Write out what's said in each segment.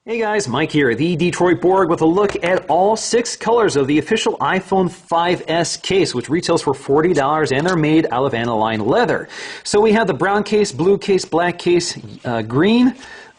Hey guys, Mike here, the Detroit Borg, with a look at all 6 colors of the official iPhone 5S case, which retails for $40, and they're made out of aniline leather. So we have the brown case, blue case, black case, green,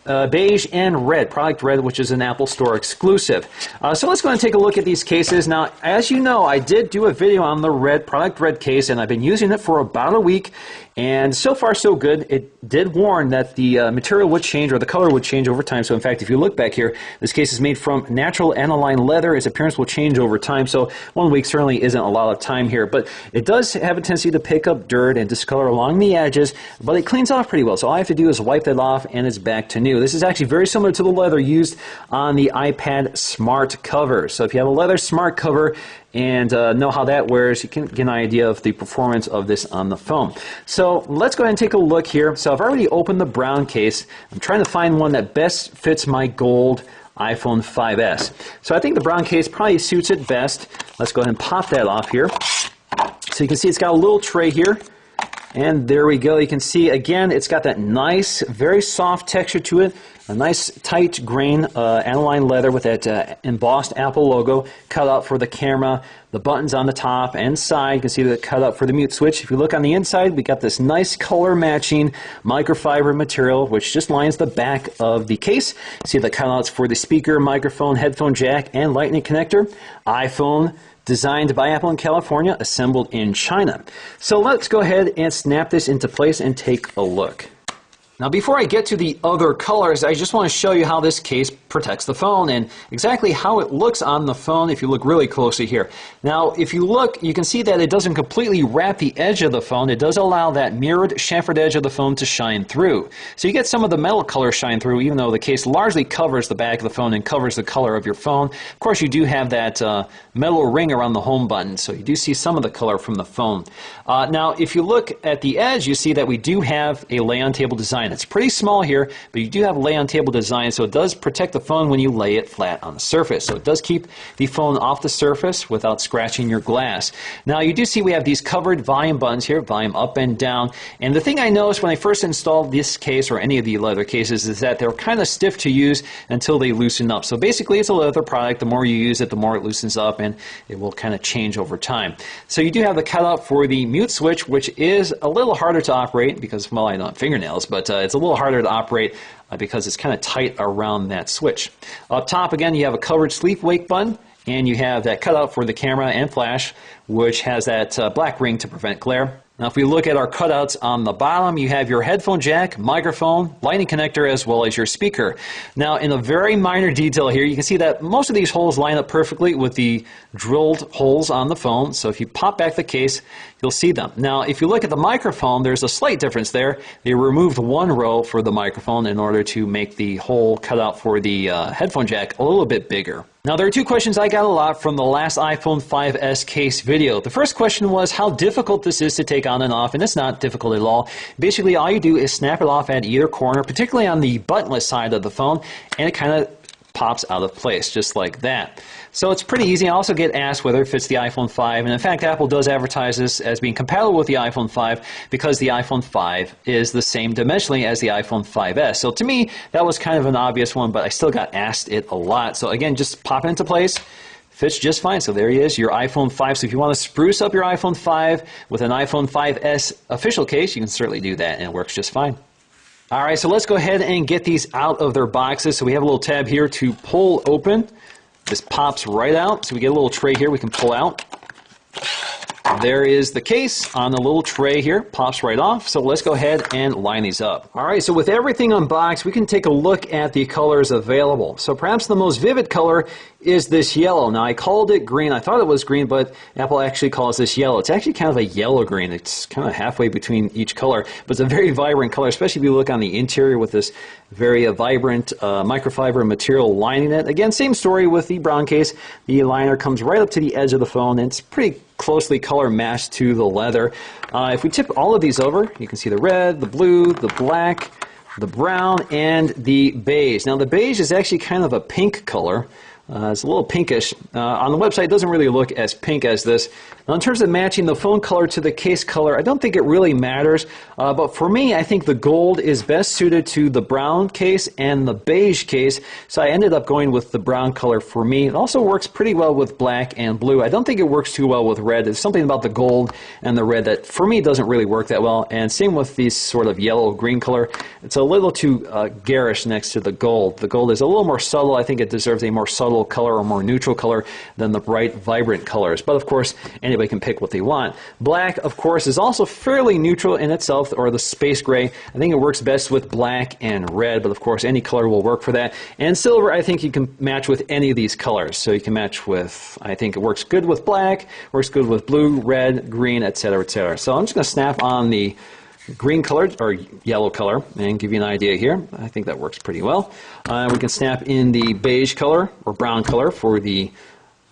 beige, and red, product red, which is an Apple Store exclusive. So let's go and take a look at these cases. Now, as you know, I did do a video on the product red case, and I've been using it for about a week. And so far, so good. It did warn that the material would change, or the color would change over time. So in fact, if you look back here, this case is made from natural aniline leather. Its appearance will change over time. So 1 week certainly isn't a lot of time here. But it does have a tendency to pick up dirt and discolor along the edges, but it cleans off pretty well. So all I have to do is wipe that off, and it's back to new. This is actually very similar to the leather used on the iPad Smart cover. So if you have a leather Smart cover, and know how that wears, you can get an idea of the performance of this on the phone. So let's go ahead and take a look here. So I've already opened the brown case. I'm trying to find one that best fits my gold iPhone 5S. So I think the brown case probably suits it best. Let's go ahead and pop that off here. So you can see it's got a little tray here. And there we go. You can see, again, it's got that nice, very soft texture to it. A nice tight grain aniline leather with that embossed Apple logo cut out for the camera. The buttons on the top and side, you can see the cut out for the mute switch. If you look on the inside, we got this nice color matching microfiber material, which just lines the back of the case. See the cutouts for the speaker, microphone, headphone jack, and lightning connector. iPhone, designed by Apple in California, assembled in China. So let's go ahead and snap this into place and take a look. Now, before I get to the other colors, I just want to show you how this case protects the phone and exactly how it looks on the phone if you look really closely here. Now, if you look, you can see that it doesn't completely wrap the edge of the phone. It does allow that mirrored chamfered edge of the phone to shine through. So you get some of the metal color shine through, even though the case largely covers the back of the phone and covers the color of your phone. Of course, you do have that metal ring around the home button, so you do see some of the color from the phone. Now, if you look at the edge, you see that we do have a lay-on-table design. It's pretty small here, but you do have a lay-on-table design, so it does protect the phone when you lay it flat on the surface. So it does keep the phone off the surface without scratching your glass. Now, you do see we have these covered volume buttons here, volume up and down. And the thing I noticed when I first installed this case, or any of the leather cases, is that they're kind of stiff to use until they loosen up. So basically, it's a leather product. The more you use it, the more it loosens up, and it will kind of change over time. So you do have the cutout for the mute switch, which is a little harder to operate because, well, I don't have fingernails, but it's a little harder to operate because it's kind of tight around that switch. Up top, again, you have a covered sleep wake button, and you have that cutout for the camera and flash, which has that black ring to prevent glare. Now, if we look at our cutouts on the bottom, you have your headphone jack, microphone, lightning connector, as well as your speaker. Now, in a very minor detail here, you can see that most of these holes line up perfectly with the drilled holes on the phone. So if you pop back the case, you'll see them. Now, if you look at the microphone, there's a slight difference there. They removed one row for the microphone in order to make the hole cutout for the headphone jack a little bit bigger. Now, there are 2 questions I got a lot from the last iPhone 5S case video. The first question was how difficult this is to take on and off, and it's not difficult at all. Basically, all you do is snap it off at either corner, particularly on the buttonless side of the phone, and it kind of pops out of place, just like that. So it's pretty easy. I also get asked whether it fits the iPhone 5, and in fact, Apple does advertise this as being compatible with the iPhone 5 because the iPhone 5 is the same dimensionally as the iPhone 5S. So to me, that was kind of an obvious one, but I still got asked it a lot. So again, just pop it into place. Fits just fine. So there he is, your iPhone 5. So if you want to spruce up your iPhone 5 with an iPhone 5S official case, you can certainly do that, and it works just fine. All right, so let's go ahead and get these out of their boxes. So we have a little tab here to pull open. This pops right out. So we get a little tray here we can pull out. There is the case on the little tray here. Pops right off. So let's go ahead and line these up. All right, so with everything unboxed, we can take a look at the colors available. So perhaps the most vivid color is this yellow. Now, I called it green. I thought it was green, but Apple actually calls this yellow. It's actually kind of a yellow green. It's kind of halfway between each color, but it's a very vibrant color, especially if you look on the interior with this very vibrant microfiber material lining it. Again, same story with the brown case. The liner comes right up to the edge of the phone, and it's pretty closely color matched to the leather. If we tip all of these over, you can see the red, the blue, the black, the brown, and the beige. Now, the beige is actually kind of a pink color, It's a little pinkish. On the website, it doesn't really look as pink as this. Now, in terms of matching the phone color to the case color, I don't think it really matters. But for me, I think the gold is best suited to the brown case and the beige case. So I ended up going with the brown color for me. It also works pretty well with black and blue. I don't think it works too well with red. There's something about the gold and the red that for me doesn't really work that well. And same with these sort of yellow-green color. It's a little too garish next to the gold. The gold is a little more subtle. I think it deserves a more subtle color or more neutral color than the bright, vibrant colors. But of course, anybody can pick what they want. Black, of course, is also fairly neutral in itself, or the space gray. I think it works best with black and red, but of course, any color will work for that. And silver, I think you can match with any of these colors. So you can match with, I think it works good with black, works good with blue, red, green, etc., etc. So I'm just going to snap on the green color or yellow color and give you an idea here. I think that works pretty well. We can snap in the beige color or brown color for the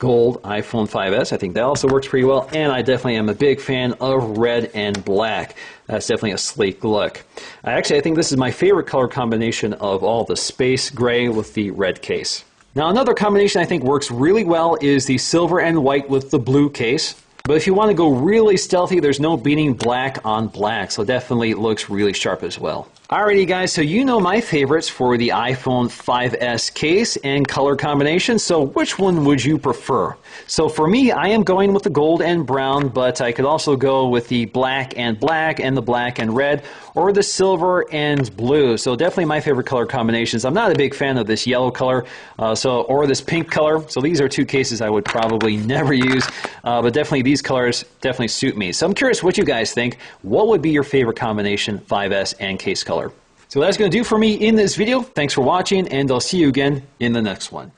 gold iPhone 5S. I think that also works pretty well, and I definitely am a big fan of red and black. That's definitely a sleek look. I think this is my favorite color combination of all, the space gray with the red case. Now, another combination I think works really well is the silver and white with the blue case. But if you want to go really stealthy, there's no beating black on black, so definitely it looks really sharp as well. Alrighty guys, so you know my favorites for the iPhone 5S case and color combination, so which one would you prefer? So for me, I am going with the gold and brown, but I could also go with the black and the black and red, or the silver and blue. So definitely my favorite color combinations. I'm not a big fan of this yellow color, or this pink color, so these are two cases I would probably never use, but definitely these colors definitely suit me. So I'm curious what you guys think. What would be your favorite combination, 5S and case color? So that's going to do for me in this video. Thanks for watching, and I'll see you again in the next one.